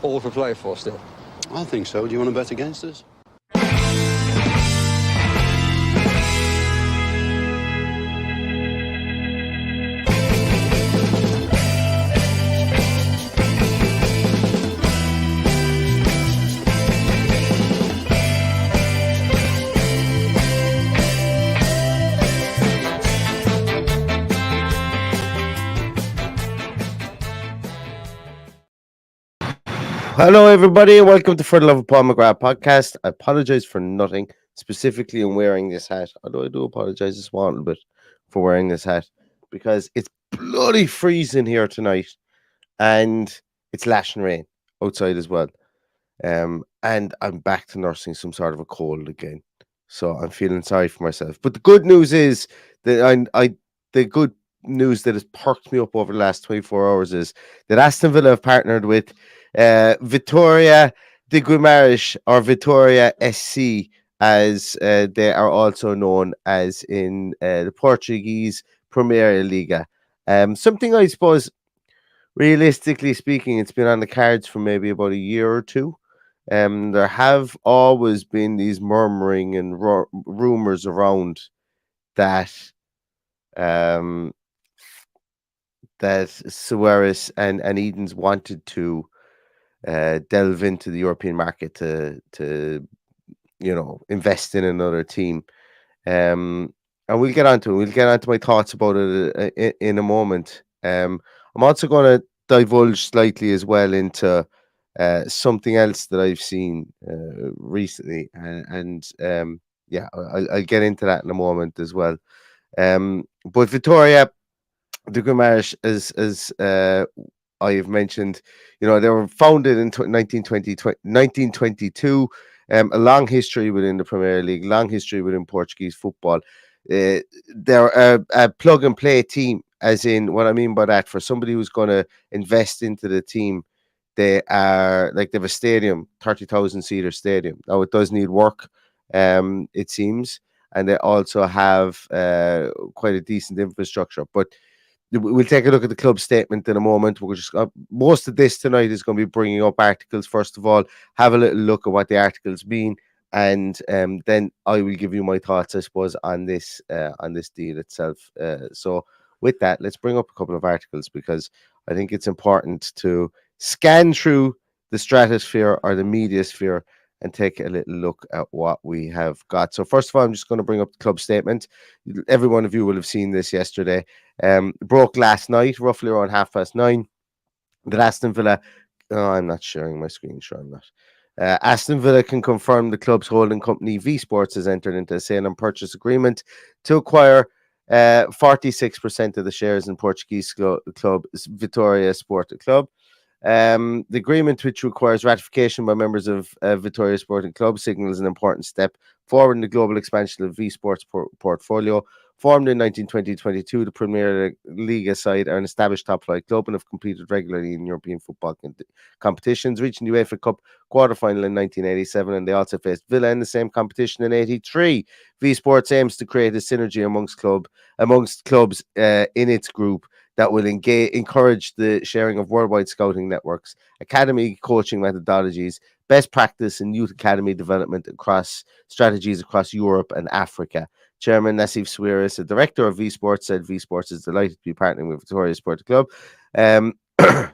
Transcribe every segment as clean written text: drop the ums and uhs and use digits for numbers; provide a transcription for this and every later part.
all to play for still? I think so. Do you want to bet against us? Hello, everybody, and welcome to For the Love of Paul McGrath podcast. I apologize for nothing, specifically in wearing this hat. Although I do apologize a small bit for wearing this hat because it's bloody freezing here tonight, and it's lashing rain outside as well. And I'm back to nursing some sort of a cold again, so I'm feeling sorry for myself. But the good news is that the good news that has perked me up over the last 24 hours is that Aston Villa have partnered with Vitória de Guimarães, or Vitoria SC, as they are also known as in the Portuguese Premier Liga. Something I suppose, realistically speaking, it's been on the cards for maybe about a year or two. There have always been these murmuring and rumors around that um, that Suarez and Edens wanted to delve into the European market to invest in another team. And we'll get on to it. We'll get on to my thoughts about it in a moment. I'm also going to divulge slightly as well into something else that I've seen recently, and yeah, I'll get into that in a moment as well. But Vitoria de Guimarães, as I've mentioned, they were founded in 1922. A long history within the Premier League, long history within Portuguese football. They're a plug and play team, as in what I mean by that. For somebody who's going to invest into the team, they are like they have a stadium, 30,000 seater stadium. Now it does need work, it seems, and they also have quite a decent infrastructure. But we'll take a look at the club statement in a moment. We're just most of this tonight is going to be bringing up articles. First of all, have a little look at what the articles mean, and then I will give you my thoughts, I suppose, on this deal itself. So with that, let's bring up a couple of articles because I think it's important to scan through the stratosphere or the media sphere and take a little look at what we have got. So first of all, I'm just going to bring up the club statement. Every one of you will have seen this yesterday. Broke last night, roughly around 9:30. That Aston Villa. Oh, I'm not sharing my screen. Sure, I'm not. Aston Villa can confirm the club's holding company V Sports has entered into a sale and purchase agreement to acquire 46% of the shares in Portuguese club Vitoria Sporting Club. The agreement, which requires ratification by members of Vitoria Sporting Club, signals an important step forward in the global expansion of V Sports portfolio. Formed in 1920-22, the Premier Liga side are an established top-flight club and have competed regularly in European football competitions, reaching the UEFA Cup quarter-final in 1987, and they also faced Villa in the same competition in 83. V Sports aims to create a synergy amongst clubs in its group that will encourage the sharing of worldwide scouting networks, academy coaching methodologies, best practice in youth academy development across strategies across Europe and Africa. Chairman Nassif Suarez, the director of V Sports, said V Sports is delighted to be partnering with Vitoria Sporting Club.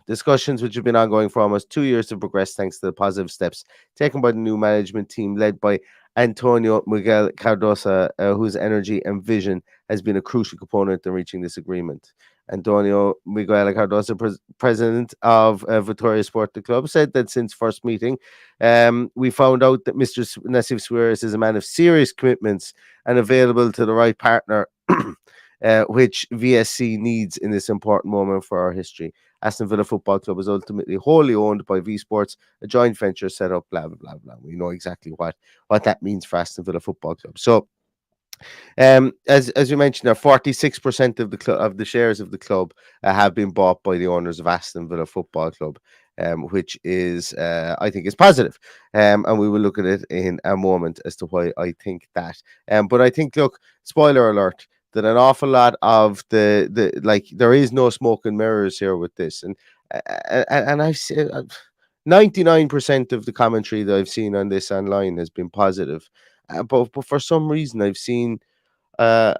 Discussions which have been ongoing for almost 2 years have progressed thanks to the positive steps taken by the new management team led by Antonio Miguel Cardosa, whose energy and vision has been a crucial component in reaching this agreement. Antonio Miguel Cardosa, president of Vitoria Sporting Club, said that since first meeting, we found out that Mr. Nassif Suarez is a man of serious commitments and available to the right partner, which VSC needs in this important moment for our history. Aston Villa Football Club is ultimately wholly owned by V Sports, a joint venture set up, blah, blah, blah, blah. We know exactly what that means for Aston Villa Football Club. So, as you mentioned, 46% of the shares of the club have been bought by the owners of Aston Villa Football Club, which is, I think, is positive. And we will look at it in a moment as to why I think that. But I think, look, spoiler alert, that an awful lot of there is no smoke and mirrors here with this, and I've said 99% of the commentary that I've seen on this online has been positive. But for some reason, I've seen uh,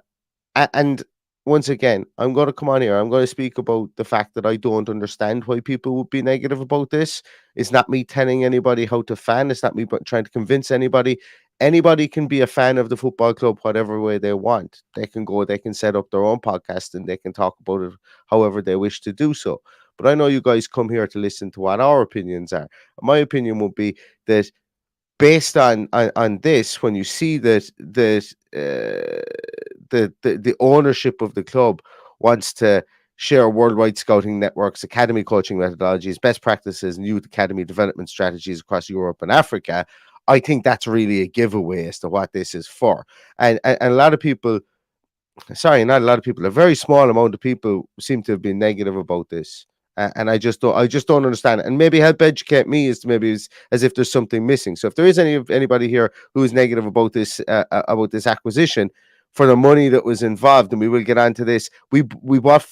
and once again, I'm going to come on here. I'm going to speak about the fact that I don't understand why people would be negative about this. It's not me telling anybody how to fan. It's not me trying to convince anybody. Anybody can be a fan of the football club whatever way they want. They can set up their own podcast and they can talk about it however they wish to do so. But I know you guys come here to listen to what our opinions are. My opinion would be that based on this, when you see the ownership of the club wants to share worldwide scouting networks, academy coaching methodologies, best practices, and youth academy development strategies across Europe and Africa, I think that's really a giveaway as to what this is for. And a lot of people, sorry, not a lot of people, a very small amount of people seem to have been negative about this. And I just don't understand it. And maybe help educate me as if there's something missing. So if there is anybody here who is negative about this acquisition for the money that was involved, and we will get onto this, we bought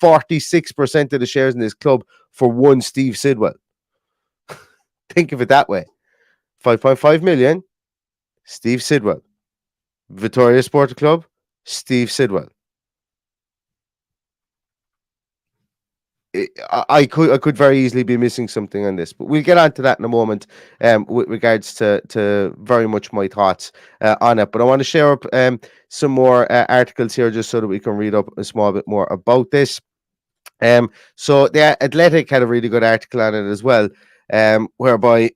46% of the shares in this club for one Steve Sidwell. Think of it that way: 5.5 million, Steve Sidwell. Vitoria Sport Club, Steve Sidwell. I could very easily be missing something on this, but we'll get on to that in a moment. With regards to very much my thoughts on it, but I want to share up some more articles here just so that we can read up a small bit more about this. So the Athletic had a really good article on it as well, whereby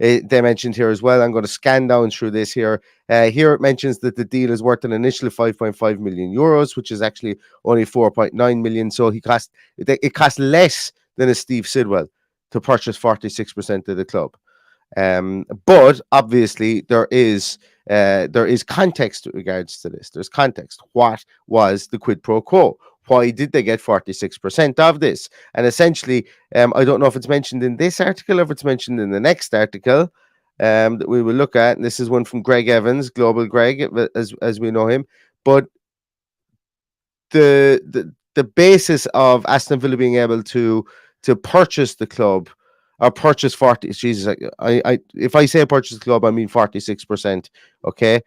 they mentioned here as well. I'm going to scan down through this here. Here it mentions that the deal is worth an initial 5.5 million euros, which is actually only 4.9 million. So it cost less than a Steve Sidwell to purchase 46% of the club. But obviously there is context with regards to this. There's context. What was the quid pro quo? Why did they get 46% of this? And essentially, I don't know if it's mentioned in this article or if it's mentioned in the next article that we will look at. And this is one from Greg Evans, Global Greg, as we know him. But the basis of Aston Villa being able to purchase the club or purchase 40, Jesus, I if I say purchase the club, I mean 46%, okay,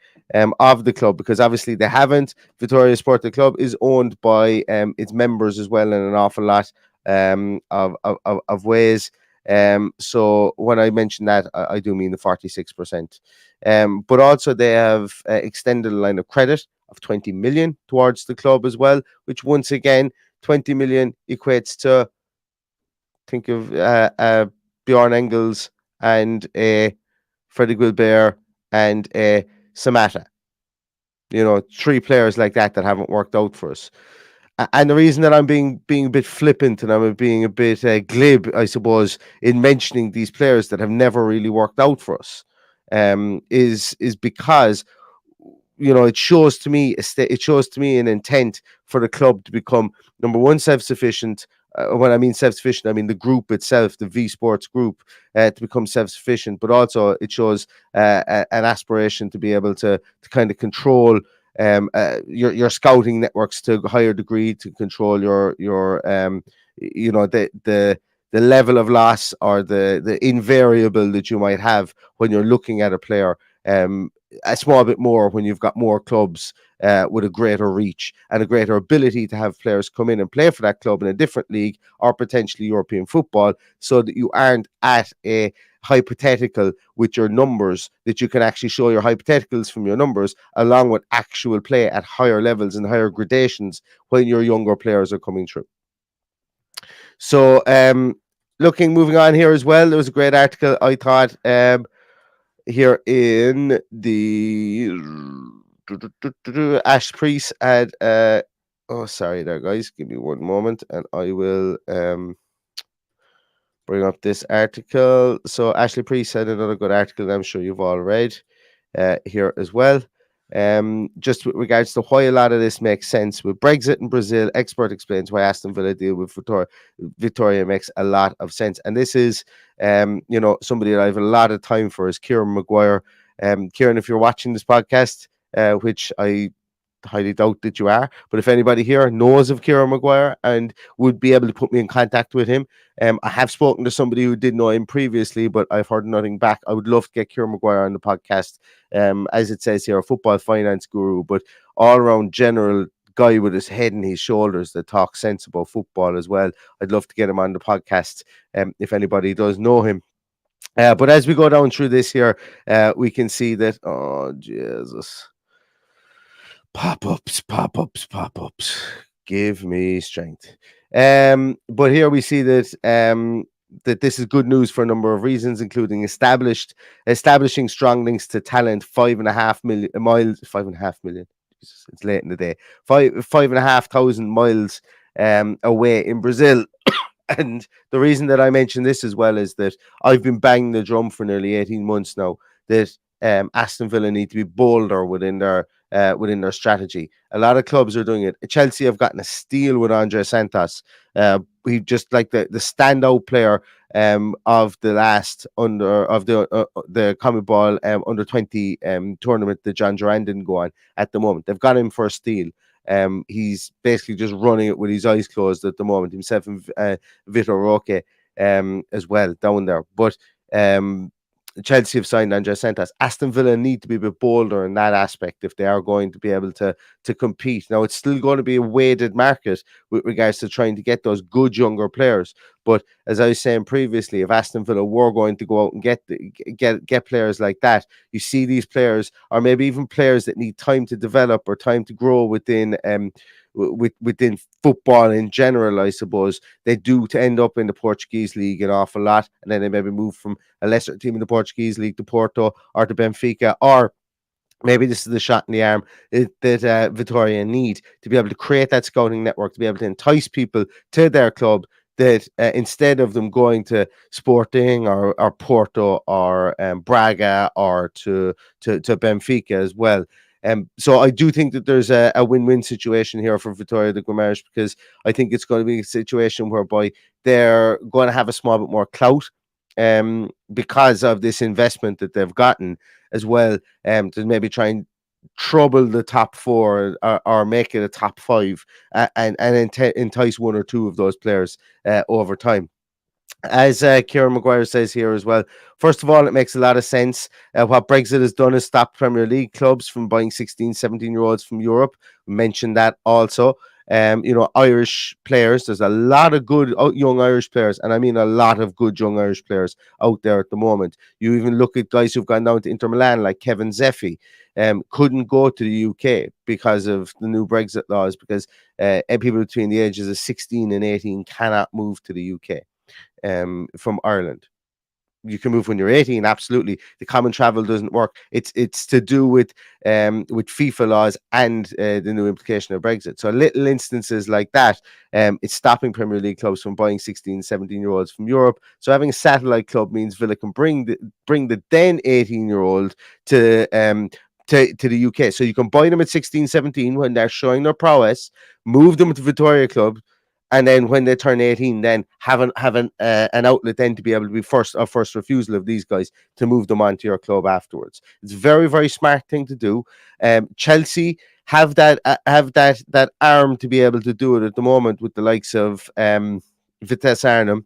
of the club, because obviously they haven't. Vitoria Sport Club is owned by its members as well in an awful lot of ways. So when I mention that, I do mean the 46%. But also they have extended a line of credit of 20 million towards the club as well, which once again, 20 million equates to, think of Bjorn Engels and Freddie Gilbert and Samata. You know, three players like that haven't worked out for us. And the reason that I'm being a bit flippant and I'm being a bit glib, I suppose, in mentioning these players that have never really worked out for us, is because, you know, it shows to me an intent for the club to become, number one, self-sufficient. When I mean self-sufficient, I mean the group itself, the V Sports group, to become self-sufficient. But also, it shows an aspiration to be able to kind of control your scouting networks to a higher degree, to control your you know, the level of loss or the invariable that you might have when you're looking at a player. A small bit more when you've got more clubs with a greater reach and a greater ability to have players come in and play for that club in a different league or potentially European football, so that you aren't at a hypothetical with your numbers, that you can actually show your hypotheticals from your numbers along with actual play at higher levels and higher gradations when your younger players are coming through. So moving on here as well, there was a great article I thought here in the Ash Priest had oh, sorry there, guys, give me one moment and I will bring up this article. So Ashley Priest had another good article that I'm sure you've all read here as well. Just with regards to why a lot of this makes sense with Brexit in Brazil, expert explains why Aston Villa deal with Vitoria makes a lot of sense. And this is, you know, somebody that I have a lot of time for is Kieran Maguire. Kieran, if you're watching this podcast, which I highly doubt that you are. But if anybody here knows of Kieran Maguire and would be able to put me in contact with him, I have spoken to somebody who did know him previously, but I've heard nothing back. I would love to get Kieran Maguire on the podcast. As it says here, a football finance guru, but all around general guy with his head and his shoulders that talks sense about football as well. I'd love to get him on the podcast if anybody does know him. But as we go down through this here, we can see that, oh, Jesus. Pop-ups, pop-ups, pop-ups. Give me strength. But here we see that that this is good news for a number of reasons, including establishing strong links to talent. 5.5 million miles. 5.5 million. Jesus, it's late in the day. 5,500 miles away in Brazil. And the reason that I mention this as well is that I've been banging the drum for nearly 18 months now that Aston Villa need to be bolder within their strategy. A lot of clubs are doing it. Chelsea have gotten a steal with Andre Santos. He just like the standout player of the last the Common Ball under 20 tournament that John Duran didn't go on at the moment. They've got him for a steal. He's basically just running it with his eyes closed at the moment. Himself and Vitoria as well down there. But Chelsea have signed Andre Santos. Aston Villa need to be a bit bolder in that aspect if they are going to be able to compete. Now, it's still going to be a weighted market with regards to trying to get those good younger players. But as I was saying previously, if Aston Villa were going to go out and get players like that, you see these players, or maybe even players that need time to develop or time to grow within within football in general, I suppose, they do to end up in the Portuguese league an awful lot, and then they maybe move from a lesser team in the Portuguese league to Porto or to Benfica, or maybe this is the shot in the arm that Vitoria need to be able to create that scouting network, to be able to entice people to their club, that instead of them going to Sporting or Porto or Braga or to Benfica as well. So I do think that there's a win-win situation here for Vitória de Guimarães, because I think it's going to be a situation whereby they're going to have a small bit more clout because of this investment that they've gotten as well, to maybe try and trouble the top four or make it a top five and entice one or two of those players over time. As Kieran Maguire says here as well, first of all, it makes a lot of sense. What Brexit has done is stop Premier League clubs from buying 16, 17-year-olds from Europe. We mentioned that also. Irish players, there's a lot of good young Irish players, and I mean a lot of good young Irish players out there at the moment. You even look at guys who've gone down to Inter Milan, like Kevin Zeffy, couldn't go to the UK because of the new Brexit laws, because people between the ages of 16 and 18 cannot move to the UK from Ireland. You can move when you're 18, absolutely. The common travel doesn't work. It's to do with FIFA laws and the new implication of Brexit. So little instances like that, it's stopping Premier League clubs from buying 16, 17-year-olds from Europe. So having a satellite club means Villa can bring the then 18-year-old to the UK. So you can buy them at 16, 17 when they're showing their prowess, move them to Vitoria club, and then when they turn 18, then have an outlet then to be able to be first refusal of these guys to move them onto your club afterwards. It's a very, very smart thing to do. Chelsea have that arm to be able to do it at the moment with the likes of Vitesse Arnhem.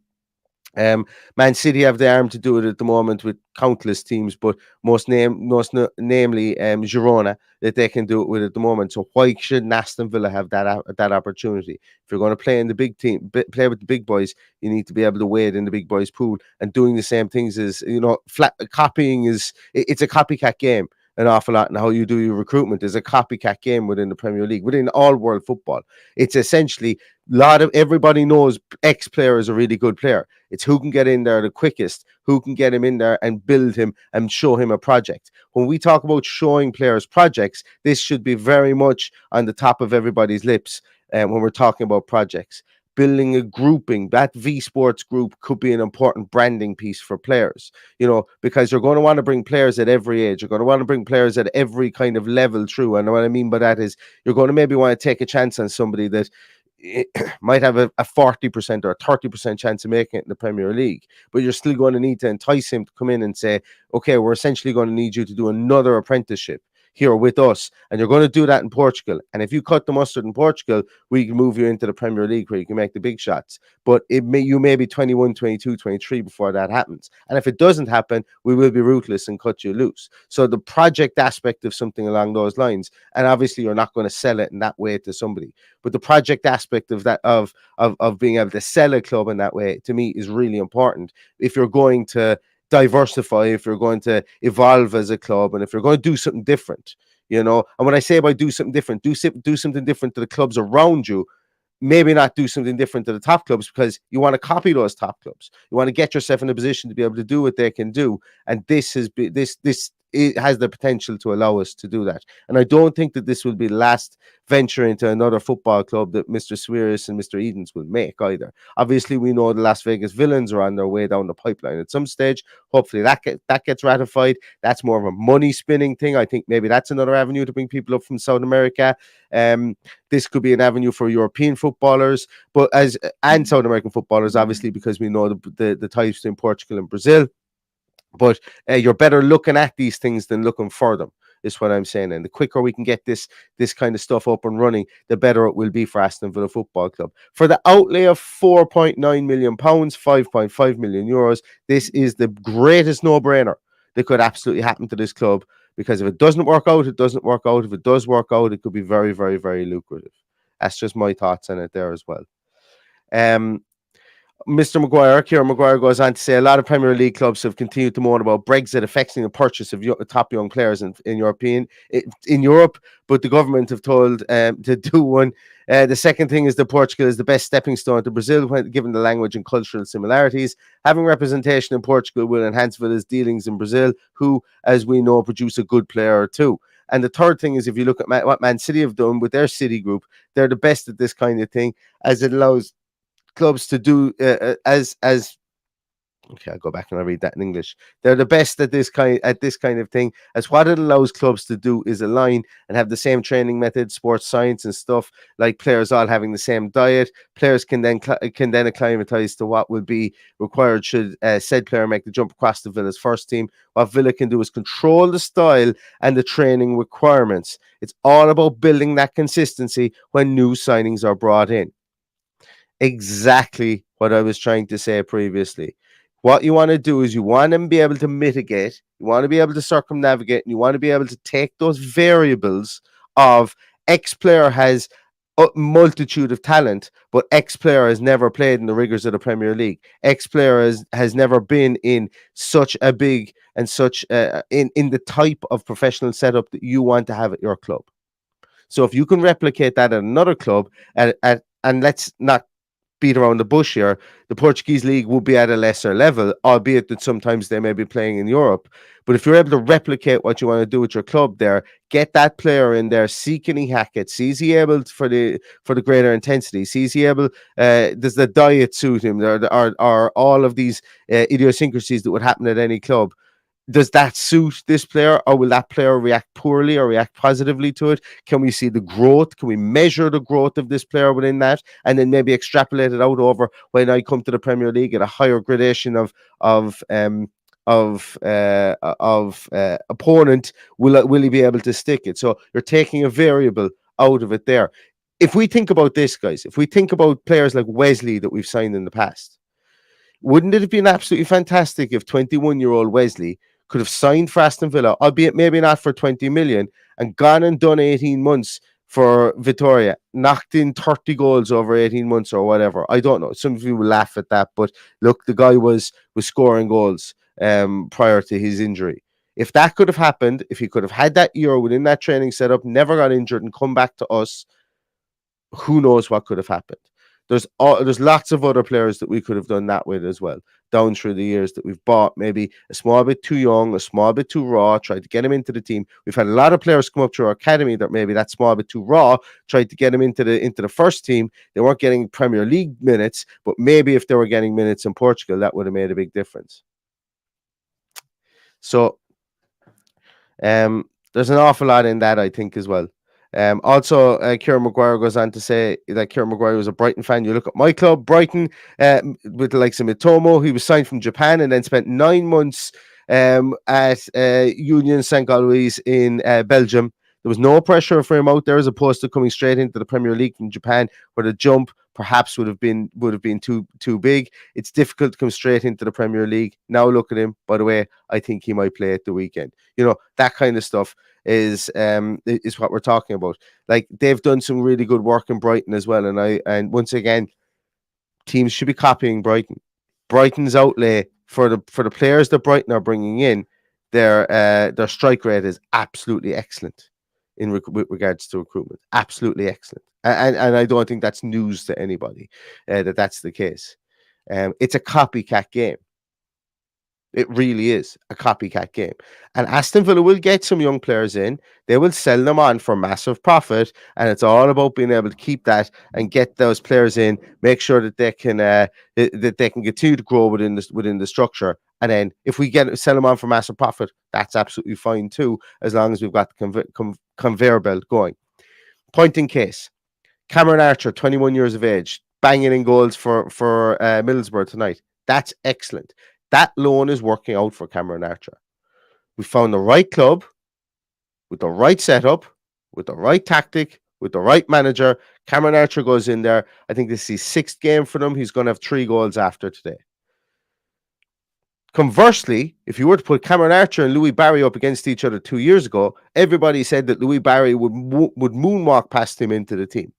Man City have the arm to do it at the moment with countless teams, but most namely Girona, that they can do it with at the moment. So why shouldn't Aston Villa have that opportunity? If you're going to play in the big team, play with the big boys, you need to be able to wade in the big boys pool, and doing the same things is, copying it's a copycat game. An awful lot, and how you do your recruitment is a copycat game within the Premier League, within all world football. It's essentially everybody knows X player is a really good player. It's who can get in there the quickest, who can get him in there and build him and show him a project. When we talk about showing players projects, this should be very much on the top of everybody's lips when we're talking about projects. Building a grouping, that V Sports group could be an important branding piece for players, because you're going to want to bring players at every age. You're going to want to bring players at every kind of level through. And what I mean by that is you're going to maybe want to take a chance on somebody that might have a 40% or a 30% chance of making it in the Premier League, but you're still going to need to entice him to come in and say, okay, we're essentially going to need you to do another apprenticeship. here with us, and you're going to do that in Portugal. And if you cut the mustard in Portugal, we can move you into the Premier League where you can make the big shots. But you may be 21, 22, 23 before that happens. And if it doesn't happen, we will be ruthless and cut you loose. So the project aspect of something along those lines, and obviously you're not going to sell it in that way to somebody, but the project aspect of that of being able to sell a club in that way, to me, is really important if you're going to diversify, if you're going to evolve as a club, and if you're going to do something different. And when I say by do something different, do something different to the clubs around you. Maybe not do something different to the top clubs, because you want to copy those top clubs. You want to get yourself in a position to be able to do what they can do, and this it has the potential to allow us to do that. And I don't think that this will be the last venture into another football club that Mr. Swiris and Mr. Edens will make either. Obviously, we know the Las Vegas Villains are on their way down the pipeline at some stage. Hopefully that gets ratified. That's more of a money spinning thing. I think maybe that's another avenue to bring people up from South America. This could be an avenue for European footballers, and South American footballers, obviously, because we know the ties between Portugal and Brazil. But you're better looking at these things than looking for them, is what I'm saying. And the quicker we can get this kind of stuff up and running, the better it will be for Aston Villa Football Club. For the outlay of £4.9 million, €5.5 million, this is the greatest no-brainer that could absolutely happen to this club. Because if it doesn't work out, it doesn't work out. If it does work out, it could be very, very, very lucrative. That's just my thoughts on it there as well. Kieran Maguire goes on to say a lot of Premier League clubs have continued to moan about Brexit affecting the purchase of top young players in Europe, but the government have told to do one. The second thing is that Portugal is the best stepping stone to Brazil, given the language and cultural similarities. Having representation in Portugal will enhance Villa's dealings in Brazil, who, as we know, produce a good player or two. And the third thing is, if you look at what Man City have done with their City group, they're the best at this kind of thing, as it allows clubs to do okay, I'll go back and I'll read that in English. They're the best at this kind of thing, as what it allows clubs to do is align and have the same training methods, sports science and stuff, like players all having the same diet. Players can then acclimatize to what will be required should said player make the jump across the Villa's first team. What Villa can do is control the style and the training requirements. It's all about building that consistency when new signings are brought in. Exactly what I was trying to say previously. What you want to do is you want to be able to mitigate, you want to be able to circumnavigate, and you want to be able to take those variables of X player has a multitude of talent, but X player has never played in the rigors of the Premier League. X player has never been in such a big and such in the type of professional setup that you want to have at your club. So if you can replicate that at another club, and let's not beat around the bush here, the Portuguese league will be at a lesser level, albeit that sometimes they may be playing in Europe. But if you're able to replicate what you want to do with your club there, get that player in there, see can he hack it, see is he able for the greater intensity, see is he able, does the diet suit him, are all of these idiosyncrasies that would happen at any club. Does that suit this player, or will that player react poorly or react positively to it? Can we see the growth? Can we measure the growth of this player within that, and then maybe extrapolate it out over when I come to the Premier League at a higher gradation of opponent? Will he be able to stick it? So you're taking a variable out of it there. If we think about this, guys, if we think about players like Wesley that we've signed in the past, wouldn't it have been absolutely fantastic if 21-year-old Wesley could have signed for Aston Villa, albeit maybe not for 20 million, and gone and done 18 months for Vitoria, knocked in 30 goals over 18 months or whatever? I don't know. Some of you will laugh at that, but look, the guy was scoring goals prior to his injury. If that could have happened, if he could have had that year within that training setup, never got injured and come back to us, who knows what could have happened. There's lots of other players that we could have done that with as well, down through the years that we've bought, maybe a small bit too young, a small bit too raw, tried to get him into the team. We've had a lot of players come up through our academy that maybe that small bit too raw, tried to get him into the first team. They weren't getting Premier League minutes, but maybe if they were getting minutes in Portugal, that would have made a big difference. So there's an awful lot in that, I think, as well. Also, Kieran Maguire goes on to say that Kieran Maguire was a Brighton fan. You look at my club, Brighton, with the likes of Mitomo. He was signed from Japan and then spent 9 months at Union St. Galway's in Belgium. There was no pressure for him out there as opposed to coming straight into the Premier League from Japan, where the jump perhaps would have been too big. It's difficult to come straight into the Premier League. Now look at him. By the way, I think he might play at the weekend. That kind of stuff is what we're talking about. Like, they've done some really good work in Brighton as well, and once again, teams should be copying Brighton. Brighton's outlay for the players that Brighton are bringing in, their strike rate is absolutely excellent with regards to recruitment. Absolutely excellent, and I don't think that's news to anybody that's the case. It's a copycat game. It really is a copycat game. And Aston Villa will get some young players in. They will sell them on for massive profit. And it's all about being able to keep that and get those players in, make sure that they can continue to grow within the structure. And then if we sell them on for massive profit, that's absolutely fine too, as long as we've got the conveyor belt going. Point in case, Cameron Archer, 21 years of age, banging in goals for Middlesbrough tonight. That's excellent. That loan is working out for Cameron Archer. We found the right club with the right setup, with the right tactic, with the right manager. Cameron Archer goes in there. I think this is his 6th game for them. He's going to have 3 goals after today. Conversely, if you were to put Cameron Archer and Louis Barry up against each other 2 years ago, everybody said that Louis Barry would moonwalk past him into the team.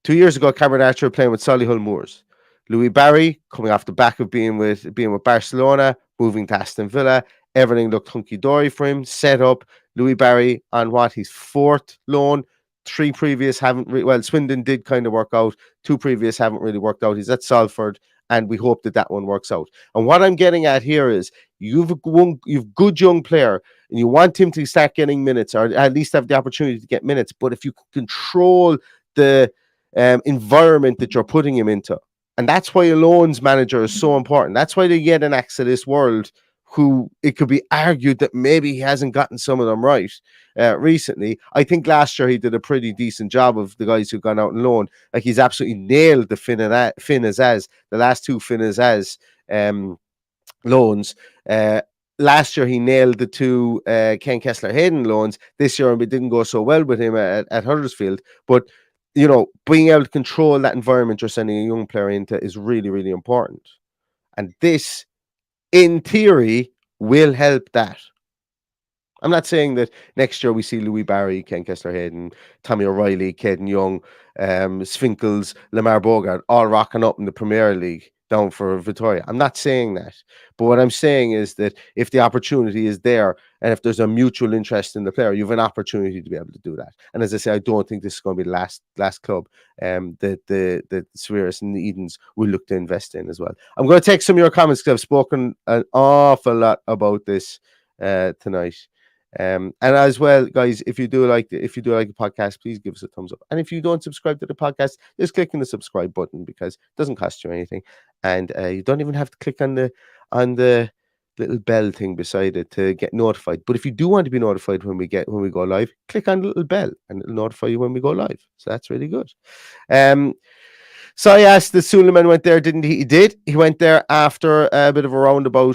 2 years ago, Cameron Archer playing with Solihull Moors. Louis Barry, coming off the back of being with Barcelona, moving to Aston Villa, everything looked hunky-dory for him, set up. Louis Barry on his 4th loan. 3 previous haven't Swindon did kind of work out. 2 previous haven't really worked out. He's at Salford, and we hope that one works out. And what I'm getting at here is you've good young player, and you want him to start getting minutes, or at least have the opportunity to get minutes. But if you control the environment that you're putting him into, and that's why a loans manager is so important. That's why they get an Axe of this world, who it could be argued that maybe he hasn't gotten some of them right recently. I think last year he did a pretty decent job of the guys who've gone out and loan. Like, he's absolutely nailed the Finn Azaz, the last 2 Finn Azaz loans. Last year he nailed the 2 Ken Kessler-Hayden loans. This year it didn't go so well with him at Huddersfield, but being able to control that environment you're sending a young player into is really, really important. And this, in theory, will help that. I'm not saying that next year we see Louis Barry, Ken Kessler-Hayden, Tommy O'Reilly, Caden Young, Svinkles, Lamar Bogart all rocking up in the Premier League down for Vitoria. I'm not saying that. But what I'm saying is that if the opportunity is there, and if there's a mutual interest in the player, you have an opportunity to be able to do that. And as I say, I don't think this is going to be the last club that the Swears and the Edens will look to invest in as well. I'm going to take some of your comments, because I've spoken an awful lot about this tonight. And as well, guys, if you do like the podcast, please give us a thumbs up. And if you don't subscribe to the podcast, just click on the subscribe button, because it doesn't cost you anything, and you don't even have to click on the little bell thing beside it to get notified. But if you do want to be notified when we go live, click on the little bell, and it'll notify you when we go live. So that's really good. So I asked if Suleiman went there, didn't he? He did. He went there after a bit of a roundabout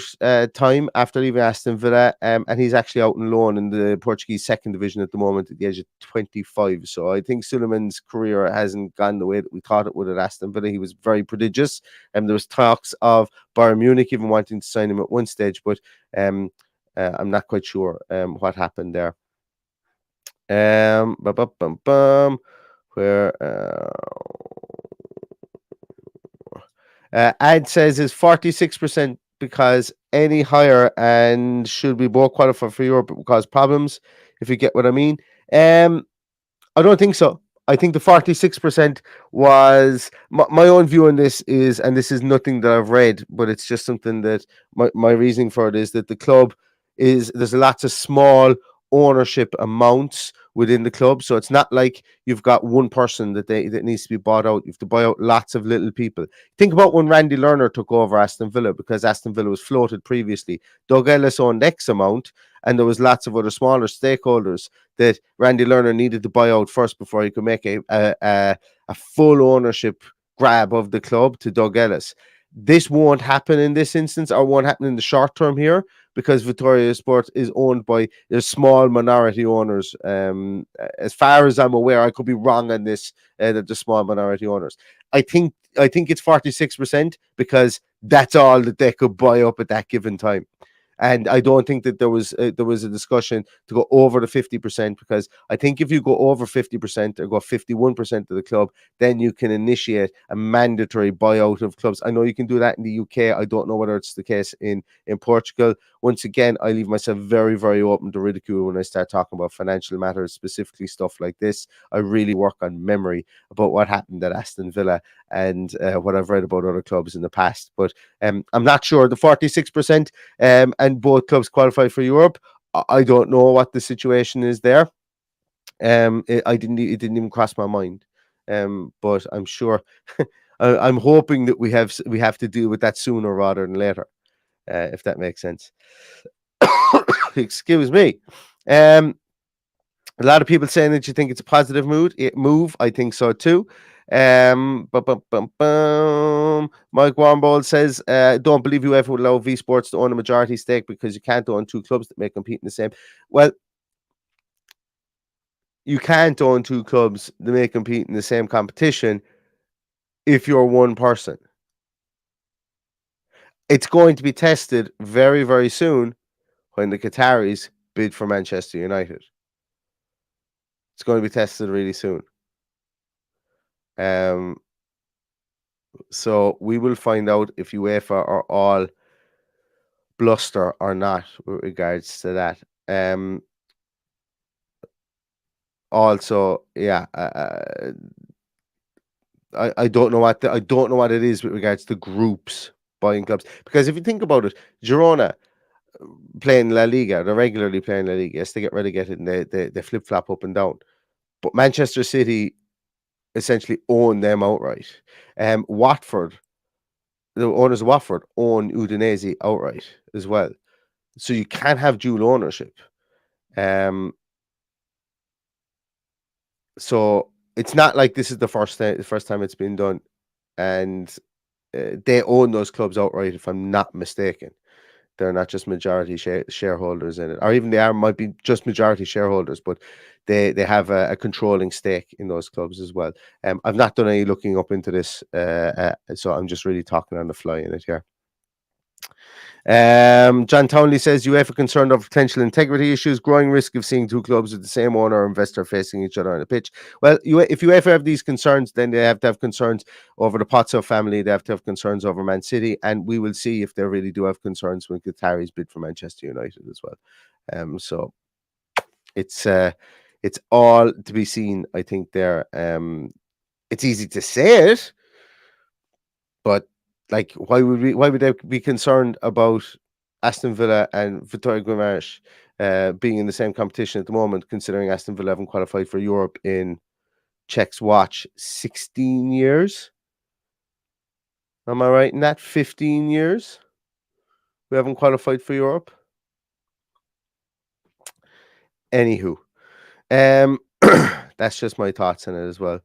time after leaving Aston Villa, and he's actually out on loan in the Portuguese 2nd division at the moment at the age of 25. So I think Suleiman's career hasn't gone the way that we thought it would at Aston Villa. He was very prodigious, and there was talks of Bayern Munich even wanting to sign him at one stage, but I'm not quite sure what happened there. Ad says is 46% because any higher, and should we both qualify for Europe but cause problems, if you get what I mean. I don't think so. I think the 46% was my own view on this is, and this is nothing that I've read, but it's just something that my reasoning for it is that the club there's lots of small ownership amounts within the club, so it's not like you've got one person that needs to be bought out. You have to buy out lots of little people. Think about when Randy Lerner took over Aston Villa, because Aston Villa was floated previously. Doug Ellis owned X amount, and there was lots of other smaller stakeholders that Randy Lerner needed to buy out first before he could make a full ownership grab of the club to Doug Ellis. This won't happen in this instance, or won't happen in the short term here, because Vitoria Sport is owned by small minority owners. As far as I'm aware, I could be wrong on this. That the small minority owners. I think it's 46% because that's all that they could buy up at that given time. And I don't think that there was a discussion to go over the 50%, because I think if you go over 50% or go 51% of the club, then you can initiate a mandatory buyout of clubs. I know you can do that in the UK. I don't know whether it's the case in Portugal. Once again, I leave myself very, very open to ridicule when I start talking about financial matters, specifically stuff like this. I really work on memory about what happened at Aston Villa and what I've read about other clubs in the past. But I'm not sure. The 46%, and both clubs qualify for Europe. I don't know what the situation is there. It didn't even cross my mind. But I'm sure. I'm hoping that we have to deal with that sooner rather than later, if that makes sense. Excuse me. A lot of people saying that you think it's a positive move. I think so too. Mike Warmbold says, don't believe UEFA would allow V Sports to own a majority stake because you can't own two clubs that may compete in the same. Well, you can't own two clubs that may compete in the same competition if you're one person. It's going to be tested very, very soon when the Qataris bid for Manchester United. It's going to be tested really soon. So we will find out if UEFA are all bluster or not with regards to that. Also, yeah, I don't know what I don't know what it is with regards to groups buying clubs, because if you think about it, Girona playing La Liga, they're regularly playing La Liga. Yes, they get relegated and they flip flop up and down, but Manchester City essentially own them outright. Watford, the owners of Watford own Udinese outright as well. So you can't have dual ownership. So it's not like this is the first time it's been done, and they own those clubs outright. If I'm not mistaken, they're not just majority shareholders in it, or even might be just majority shareholders, but they have a controlling stake in those clubs as well. I've not done any looking up into this, so I'm just really talking on the fly in it here. John Townley says UEFA concerned of potential integrity issues, growing risk of seeing two clubs with the same owner or investor facing each other on the pitch. Well, if UEFA have these concerns, then they have to have concerns over the Pozzo family. They have to have concerns over Man City, and we will see if they really do have concerns when Qataris bid for Manchester United as well. So it's all to be seen. I think there. It's easy to say it, but like, why would they be concerned about Aston Villa and Vitória de Guimarães being in the same competition at the moment, considering Aston Villa haven't qualified for Europe in Czech's watch 16 years? Am I right in that? 15 years we haven't qualified for Europe. Anywho, that's just my thoughts on it as well.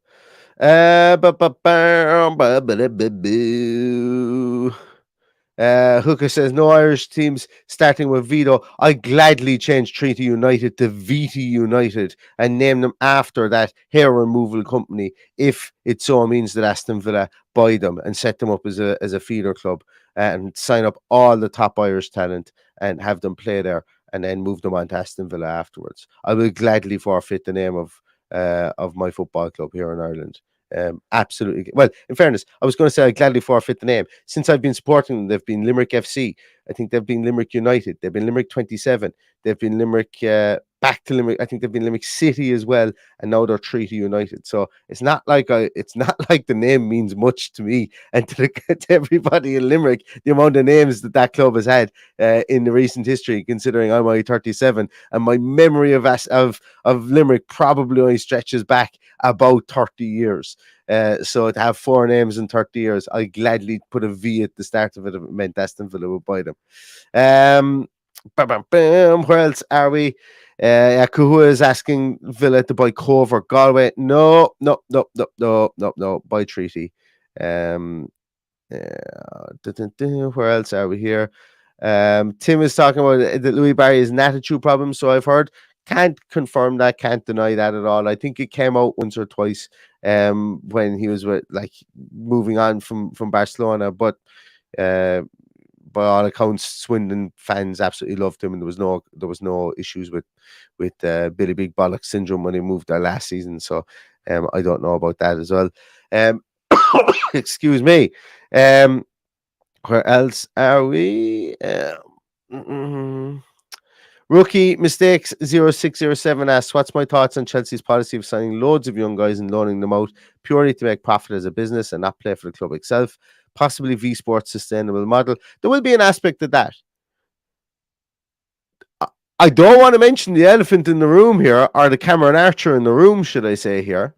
Hooker says no Irish teams starting with Vito. I gladly change Treaty United to Viti United and name them after that hair removal company, if it so means that Aston Villa buy them and set them up as a feeder club and sign up all the top Irish talent and have them play there, and then move them on to Aston Villa afterwards. I will gladly forfeit the name of my football club here in Ireland. Absolutely. Well, in fairness, I was going to say I gladly forfeit the name. Since I've been supporting them, they've been Limerick FC. I think they've been Limerick United. They've been Limerick 27. They've been Limerick back to Limerick. I think they've been Limerick City as well, and now they're Treaty United. So it's not like the name means much to me and to everybody in Limerick. The amount of names that club has had in the recent history, considering I'm only 37, and my memory of Limerick probably only stretches back about 30 years. So to have four names in 30 years, I gladly put a V at the start of it if it meant Aston Villa would buy them. Where else are we? Kuhua is asking Villa to buy Cove or Galway. No. Buy Treaty. Where else are we here? Tim is talking about that Louis Barry is an attitude problem. So I've heard. Can't confirm that. Can't deny that at all. I think it came out once or twice when he was with, like, moving on from Barcelona, but uh, by all accounts, Swindon fans absolutely loved him, and there was no issues with Billy Big Bollock syndrome when he moved there last season. So I don't know about that as well. Um, excuse me. Um, where else are we? Mm, Rookie Mistakes 0607 asks, what's my thoughts on Chelsea's policy of signing loads of young guys and loaning them out purely to make profit as a business and not play for the club itself? Possibly V Sports sustainable model. There will be an aspect of that. I don't want to mention the elephant in the room here, or the Cameron Archer in the room, should I say here.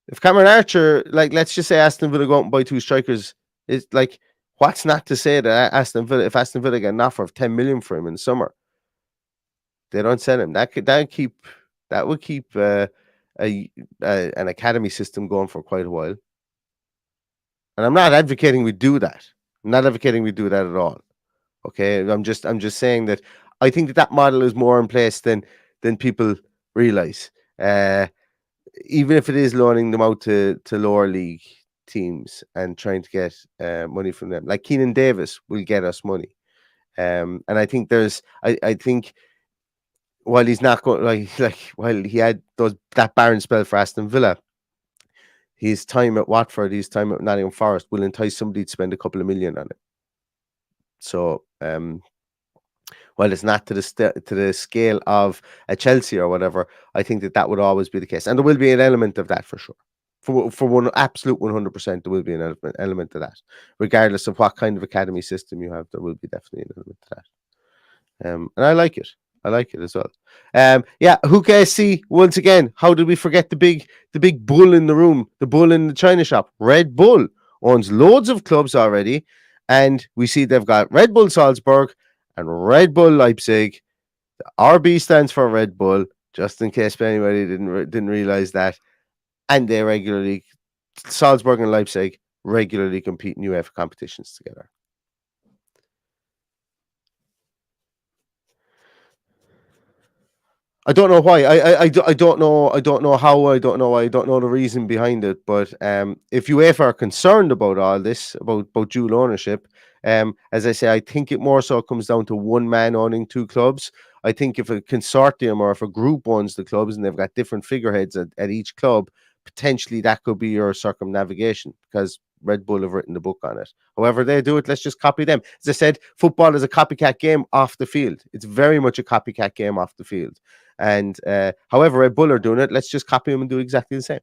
If Cameron Archer, like, let's just say Aston Villa go out and buy two strikers, it's like, what's not to say that if Aston Villa get an offer of 10 million for him in the summer, they don't sell him. That would keep an academy system going for quite a while. And I'm not advocating we do that. I'm not advocating we do that at all. Okay, I'm just saying that I think that model is more in place than people realize. Even if it is loaning them out to lower league teams and trying to get money from them, like Keenan Davis will get us money. And I think I think while he's not going, like while he had that barren spell for Aston Villa, his time at Watford, his time at Nottingham Forest will entice somebody to spend a couple of million on it. So while it's not to the scale of a Chelsea or whatever, I think that would always be the case, and there will be an element of that for sure. For one absolute 100%, there will be an element of that, regardless of what kind of academy system you have. There will be definitely an element of that, and I like it. I like it as well. Yeah, Hook SC once again. How did we forget the big bull in the room, the bull in the china shop? Red Bull owns loads of clubs already, and we see they've got Red Bull Salzburg and Red Bull Leipzig. The RB stands for Red Bull, just in case anybody didn't realize that. And they regularly, Salzburg and Leipzig regularly compete in UEFA competitions together. I don't know why. I don't know. I don't know how. I don't know why. I don't know the reason behind it. But if UEFA are concerned about all this, about dual ownership, as I say, I think it more so comes down to one man owning two clubs. I think if a consortium or if a group owns the clubs and they've got different figureheads at each club, potentially that could be your circumnavigation, because Red Bull have written the book on it. However they do it, let's just copy them. As I said, football is a copycat game off the field. It's very much a copycat game off the field. And however Red Bull are doing it, let's just copy them and do exactly the same,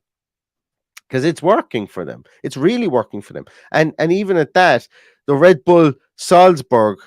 because it's working for them. It's really working for them. And even at that, the Red Bull Salzburg,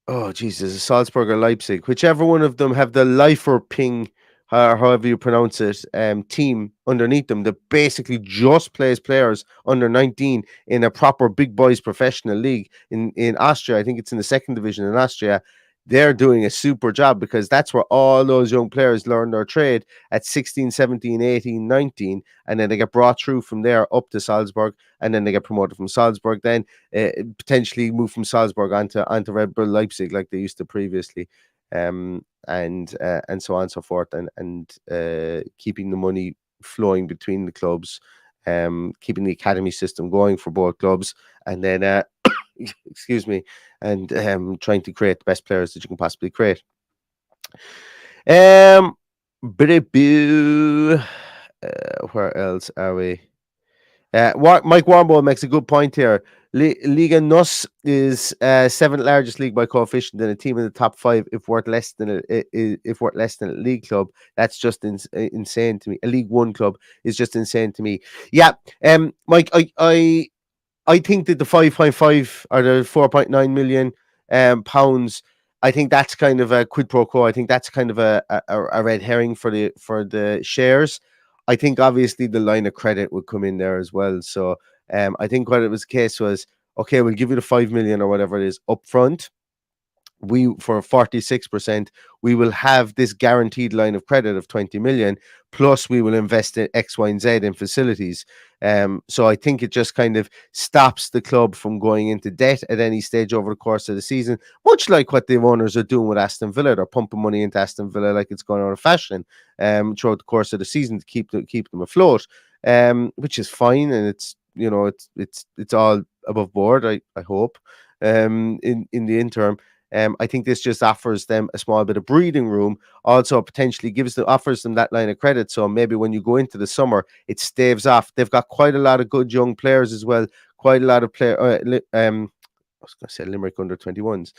oh Jesus, Salzburg or Leipzig, whichever one of them have the Lifer Ping, however you pronounce it, team underneath them that basically just plays players under 19 in a proper big boys professional league in Austria. I think it's in the second division in Austria. They're doing a super job, because that's where all those young players learn their trade at 16, 17, 18, 19, and then they get brought through from there up to Salzburg, and then they get promoted from Salzburg, then potentially move from Salzburg onto Red Bull Leipzig like they used to previously, and so on and so forth, and keeping the money flowing between the clubs, keeping the academy system going for both clubs, and then excuse me, and trying to create the best players that you can possibly create. Where else are we? Mike Warmbo makes a good point here. Liga NOS is seventh largest league by coefficient, and a team in the top five if worth less than a league club. That's just insane to me. A League One club is just insane to me. Yeah, Mike, I think that the 5.5 or the 4.9 million pounds, I think that's kind of a quid pro quo. I think that's kind of a red herring for the shares. I think obviously the line of credit would come in there as well. So I think what it was the case was, okay, we'll give you the 5 million or whatever it is up front, we for 46%, we will have this guaranteed line of credit of 20 million, plus we will invest in X, Y, and Z in facilities. So I think it just kind of stops the club from going into debt at any stage over the course of the season, much like what the owners are doing with Aston Villa. They're pumping money into Aston Villa like it's going out of fashion throughout the course of the season to keep them afloat, which is fine, and it's, you know, it's all above board. I hope in the interim. I think this just offers them a small bit of breathing room. Also, potentially offers them that line of credit. So maybe when you go into the summer, it staves off. They've got quite a lot of good young players as well. Quite a lot of I was going to say Limerick under 21s,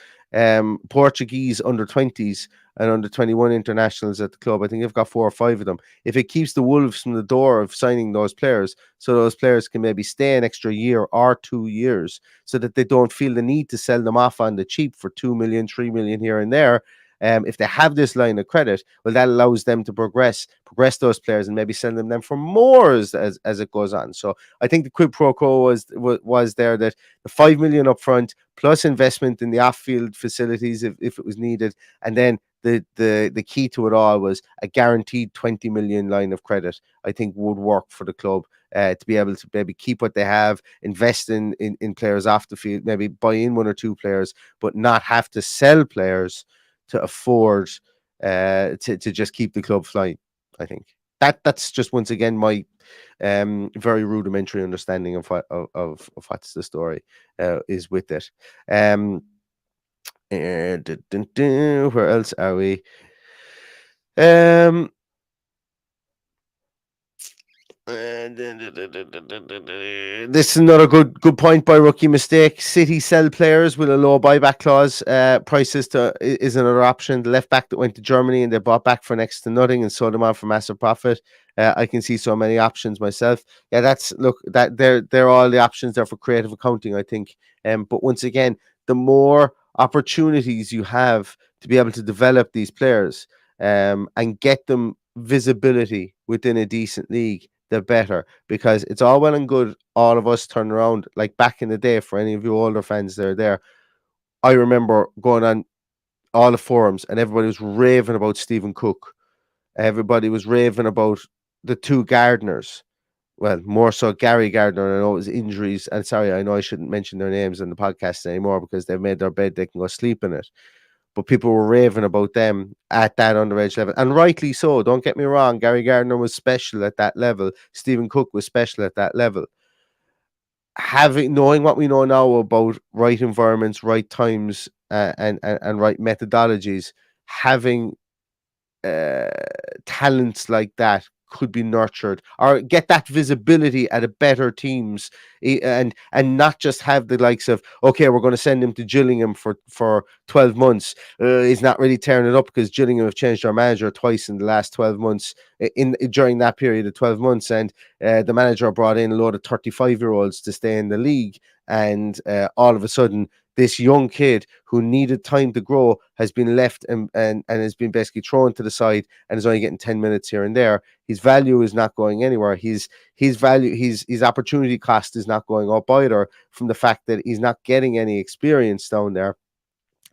Portuguese under 20s and under 21 internationals at the club. I think they've got 4 or 5 of them. If it keeps the Wolves from the door of signing those players, so those players can maybe stay an extra year or 2 years, so that they don't feel the need to sell them off on the cheap for 2 million, 3 million here and there. If they have this line of credit, well, that allows them to progress those players and maybe sell them for more as it goes on. So I think the quid pro quo was there, that the 5 million up front plus investment in the off-field facilities if it was needed, and then the key to it all was a guaranteed 20 million line of credit. I think would work for the club to be able to maybe keep what they have, invest in players off the field, maybe buy in 1 or 2 players, but not have to sell players to afford to just keep the club flying. I think that's just once again my very rudimentary understanding of what's the story is with it. Where else are we? This is another good point by Rookie Mistake. City sell players with a low buyback clause. Prices is another option. The left back that went to Germany and they bought back for next to nothing and sold them on for massive profit. I can see so many options myself. Yeah, they're all the options there for creative accounting, I think. But once again, the more opportunities you have to be able to develop these players and get them visibility within a decent league, the better, because it's all well and good all of us turning around like back in the day. For any of you older fans that are there, I remember going on all the forums and everybody was raving about Stephen Cook. Everybody was raving about the 2 Gardners. Well, more so Gary Gardner. I know it was injuries, and sorry, I know I shouldn't mention their names in the podcast anymore because they've made their bed, they can go sleep in it. But people were raving about them at that underage level, and rightly so. Don't get me wrong. Gary Gardner was special at that level. Stephen Cook was special at that level. Knowing what we know now about right environments, right times, and right methodologies, having talents like that could be nurtured or get that visibility at a better teams, and not just have the likes of, okay, we're going to send him to Gillingham for 12 months. He's not really tearing it up because Gillingham have changed their manager twice in the last 12 months during that period of 12 months, and the manager brought in a load of 35-year-olds to stay in the league, and all of a sudden this young kid who needed time to grow has been left and has been basically thrown to the side and is only getting 10 minutes here and there. His value is not going anywhere. His opportunity cost is not going up either, from the fact that he's not getting any experience down there.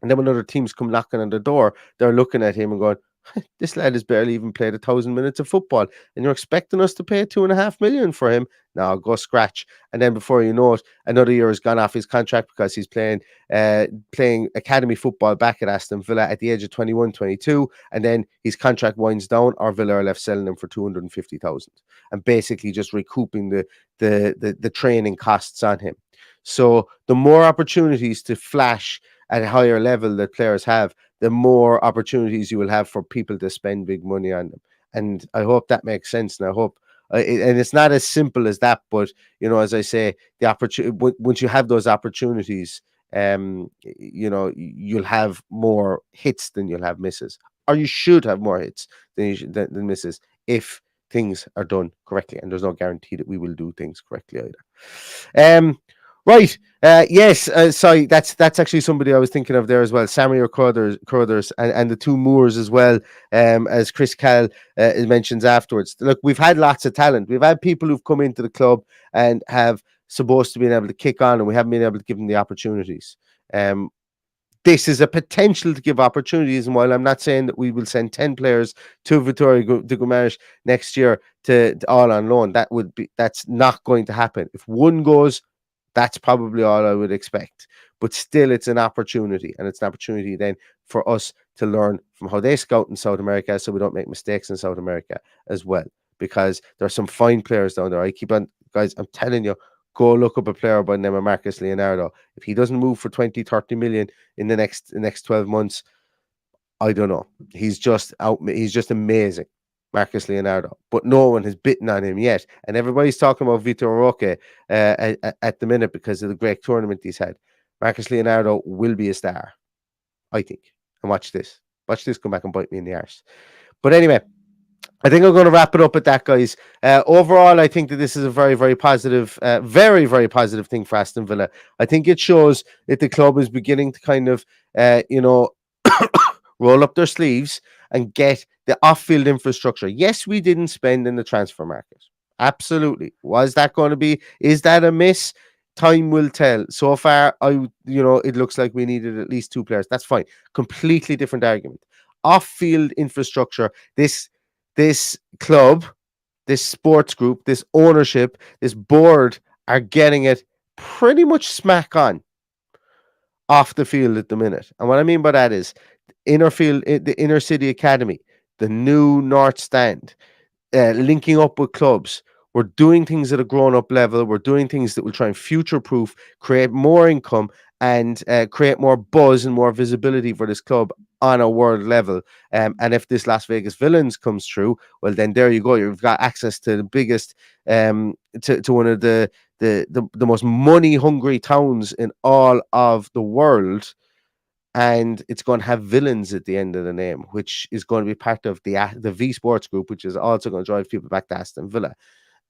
And then when other teams come knocking on the door, they're looking at him and going, this lad has barely even played 1,000 minutes of football, and you're expecting us to pay 2.5 million for him? Now go scratch. And then before you know it, another year has gone off his contract because he's playing academy football back at Aston Villa at the age of 21, 22, and then his contract winds down, or Villa are left selling him for 250,000 and basically just recouping the training costs on him. So the more opportunities to flash at a higher level that players have, the more opportunities you will have for people to spend big money on them. And I hope that makes sense. And I hope, and it's not as simple as that, but, you know, as I say, the opportunity, once you have those opportunities, you know, you'll have more hits than you'll have misses, or you should have more hits than misses if things are done correctly. And there's no guarantee that we will do things correctly either. Right. Yes. Sorry. That's actually somebody I was thinking of there as well. Samuel Crothers and the 2 Moors as well. As Chris Cal mentions afterwards. Look, we've had lots of talent. We've had people who've come into the club and have supposed to be able to kick on, and we haven't been able to give them the opportunities. this is a potential to give opportunities. And while I'm not saying that we will send 10 players to Vitória de Guimarães next year to all on loan, that's not going to happen. If one goes, that's probably all I would expect. But still, it's an opportunity, and it's an opportunity then for us to learn from how they scout in South America, so we don't make mistakes in South America as well. Because there are some fine players down there. I keep on, guys, I'm telling you, go look up a player by the name of Marcus Leonardo. If he doesn't move for 20, 30 million in the next 12 months, I don't know. He's just out. He's just amazing, Marcus Leonardo. But no one has bitten on him yet, and everybody's talking about Vitor Roque at the minute because of the great tournament he's had. Marcus Leonardo will be a star, I think. And watch this. Watch this come back and bite me in the arse. But anyway, I think I'm going to wrap it up at that, guys. Overall, I think that this is a very, very positive, very, very positive thing for Aston Villa. I think it shows that the club is beginning to kind of, roll up their sleeves and get the off-field infrastructure. Yes, we didn't spend in the transfer market. Absolutely. Was that going to be? Is that a miss? Time will tell. So far, it looks like we needed at least 2 players. That's fine. Completely different argument. Off-field infrastructure. This club, this sports group, this ownership, this board are getting it pretty much smack on off the field at the minute. And what I mean by that is the inner city academy, the new North Stand, linking up with clubs. We're doing things at a grown-up level. We're doing things that will try and future-proof, create more income, and create more buzz and more visibility for this club on a world level. And if this Las Vegas Villains comes true, well, then there you go. You've got access to the biggest, to one of the most money-hungry towns in all of the world. And it's going to have villains at the end of the name, which is going to be part of the V Sports Group, which is also going to drive people back to Aston Villa.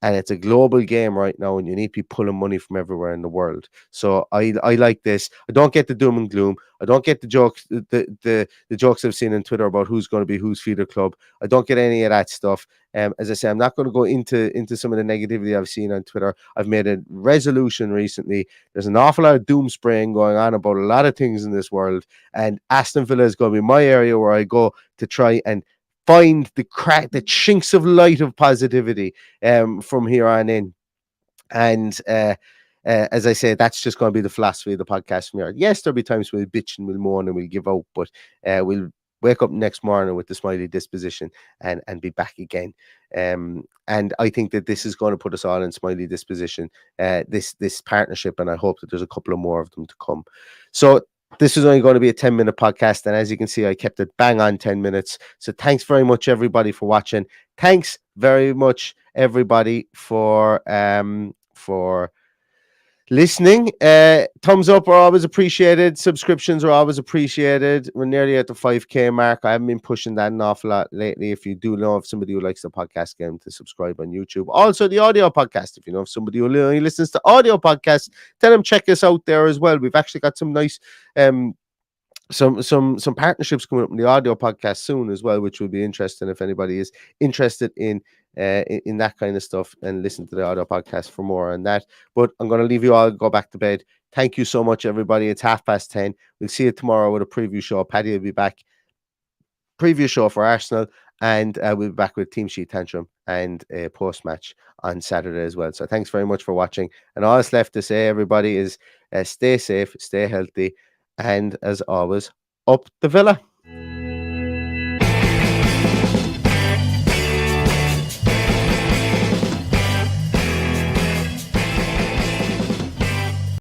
And it's a global game right now, and you need people pulling money from everywhere in the world. So I like this. I don't get the doom and gloom. I don't get the jokes, the jokes I've seen on Twitter about who's going to be whose feeder club. I don't get any of that stuff. As I say, I'm not going to go into some of the negativity I've seen on Twitter. I've made a resolution recently. There's an awful lot of doom spraying going on about a lot of things in this world, and Aston Villa is going to be my area where I go to try and find the chinks of light of positivity from here on in. And as I say, that's just going to be the philosophy of the podcast from here. Yes, there'll be times we'll bitch and we'll moan and we'll give out, but we'll wake up next morning with the smiley disposition and be back again. And I think that this is going to put us all in smiley disposition, this partnership, and I hope that there's a couple of more of them to come. So this is only going to be a 10-minute podcast, and as you can see, I kept it bang on 10 minutes. So thanks very much, everybody, for watching. Thanks very much, everybody, for listening. Thumbs up are always appreciated. Subscriptions are always appreciated. We're nearly at the 5K mark. I haven't been pushing that an awful lot lately. If you do know of somebody who likes the podcast, get them to subscribe on YouTube. Also, the audio podcast. If you know of somebody who only listens to audio podcasts, tell them check us out there as well. We've actually got some nice some partnerships coming up in the audio podcast soon as well, which will be interesting if anybody is interested in that kind of stuff, and listen to the audio podcast for more on that. But I'm going to leave you all, go back to bed. Thank you so much, everybody. It's 10:30. We'll see you tomorrow with a preview show. Paddy will be back. Preview show for Arsenal, and we'll be back with Team Sheet Tantrum and a post-match on Saturday as well. So thanks very much for watching. And all that's left to say, everybody, is stay safe, stay healthy, and as always, up the Villa.